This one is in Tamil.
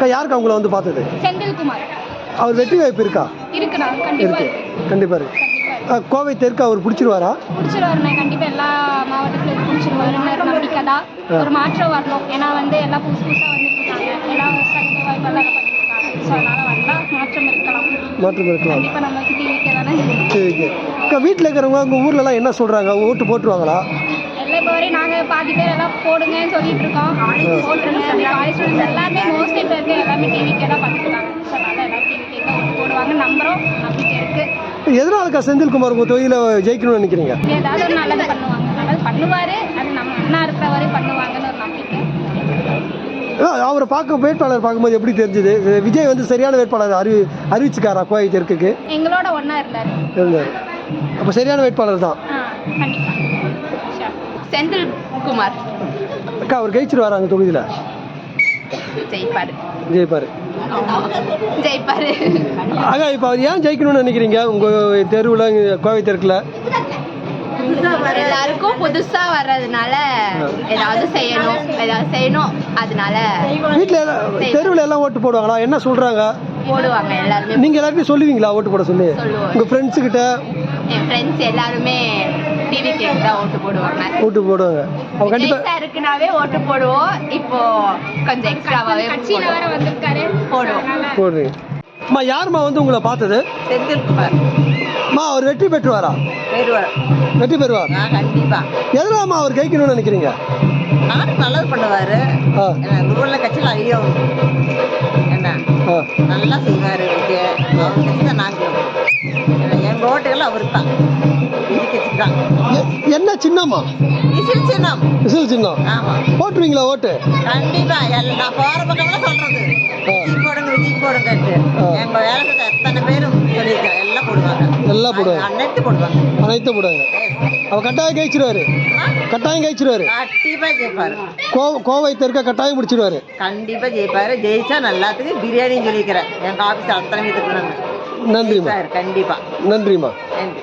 அக்கா யாருக்கு அவங்கள வந்து பார்த்தது? செந்தில்குமார். அவர் வெற்றி வாய்ப்பு இருக்கா? இருக்குண்ணா, இருக்கு, கண்டிப்பாக இருக்கு. கோவை தெற்கு அவர் பிடிச்சிருவாரா? பிடிச்சிருவாருண்ணா, கண்டிப்பாக எல்லா மாவட்டத்திலும் பிடிச்சிருவாருன்னு நம்பிக்கை தான். ஒரு மாற்றம் வரணும், ஏன்னா வந்து எல்லாம் புதுசு புதுசாக வந்துட்டு இருக்காங்க, எல்லாம் சங்கத்தை வாய்ப்பெல்லாம் பண்ணிட்டு இருக்காங்க. ஸோ அதனால் வந்தால் மாற்றம் இருக்கலாம். மாற்றம் இருக்கலாம். கண்டிப்பாக நம்மளுக்கு டிவிக்கே தானே. சரிங்க அக்கா, வீட்டில் இருக்கிறவங்க உங்கள் ஊர்லலாம் என்ன சொல்கிறாங்க? ஓட்டு போட்டுருவாங்களா? எல்லாம் இப்போ வரையும் நாங்கள் பாதி பேர் எல்லாம் போடுங்கன்னு சொல்லிட்டு இருக்கோம். போட்டுருங்க, காலேஜ் ஸ்டூடெண்ட்ஸ் எல்லாருமே மோஸ்ட்லி இப்போ இருக்க எல்லாமே டிவிக்கே தான் பண்ணிருக்காங்க. ஸோ அதனால் எல்லாம் டிவிக்கே தான் ஓட்டு போடுவாங்க, நம்புகிறோம், நம்பிக்கை இருக்குது. எதனாலக்கா செந்தில்குமார் உங்கள் தொகுதியில் ஜெயிக்கணும்னு நினைக்கிறீங்க? ஏதாவது ஒரு நல்லது பண்ணுவாங்க, நல்லது பண்ணுவார், அது நம்ம அண்ணா இருக்கிற வரையும் பண்ணுவாங்கன்னு ஒரு நம்பிக்கை. அவரை வேட்பாளர் பார்க்கும்போது எப்படி தெரிஞ்சுது? விஜய் வந்து சரியான வேட்பாளர் அறிவிச்சுக்காரா கோவை தெற்குக்கு? எங்களோட ஒன்றா இருந்தார். அப்போ சரியான வேட்பாளர் தான். கண்டிப்பாக. செந்தில்குமார் அக்கா, அவர் ஜெயிச்சிருவாரா அந்த தொகுதியில்? ஜெயிப்பார். அக்கா, இப்போ அவர் ஏன் ஜெயிக்கணும்னு நினைக்கிறீங்க உங்கள் தெருவில், கோவை தெற்குல? எல்லாருக்கும் புதுசா வர்றதுனால ஏதாவது செய்யணும், அதனால. வீட்டில் தெருவில் எல்லாம் ஓட்டு போடுவாங்களா? என்ன சொல்கிறாங்க? போடுவாங்க எல்லாருமே. நீங்கள் எல்லாருக்கும் சொல்லுவீங்களா ஓட்டு போட சொல்லி? உங்கள் ஃப்ரெண்ட்ஸுக்கிட்ட? என் ஃப்ரெண்ட்ஸ் எல்லாருமே டிவி கேக்கு தான் ஓட்டு போடுவாங்க. அவங்க கண்டிப்பாக இருக்குனாவே ஓட்டு போடுவோம். இப்போ கொஞ்சம் எக்ஸ்ட்ராவாகவே கட்சியில் வேற வந்திருக்காரு, போடுறீங்க. அம்மா, யாரும்மா வந்து உங்களை பார்த்தது? செந்தில்குமார். அம்மா, அவர் வெற்றி பெற்றுவாரா? வெற்றி பெறுவார் கண்டிப்பா. எதனாலம்மா அவர் ஜெயிக்கணும்னு நினைக்கிறீங்க? நானும் நல்லது பண்ணுவாரு. ஊர்ல கட்சியில் ஐடியா என்ன நல்லா செய்வாரு. அவர் கட்சி தான் நாங்கள், எங்க ஓட்டுகள் அவருக்கு தான், இது கட்சி தான். என்ன சின்னம்மா? விசில் சின்னம். ஆமா, போட்டுருவீங்களா ஓட்டு? கண்டிப்பா. நான் போற பக்கம்லாம் சொல்றது விஜய் போடுங்க. எங்க வேலை செய்த எத்தனை பேரும் சொல்லியிருக்கேன், எல்லாம் போடுவாங்க. அனைத்து போடுவாங்க. அவர் கட்டாயம் ஜெயிச்சிருவாரு. கண்டிப்பா ஜெயிப்பாரு. கோவை தெற்க கட்டாயம் முடிச்சிருவாரு. கண்டிப்பா ஜெயிப்பாரு. ஜெயிச்சா நல்லாத்துக்கு பிரியாணின்னு சொல்லிக்கிறேன். எங்க ஆபீஸ் அத்தனை வீட்டுக்கு. நன்றிம்மா. கண்டிப்பா. நன்றிம்மா. நன்றி.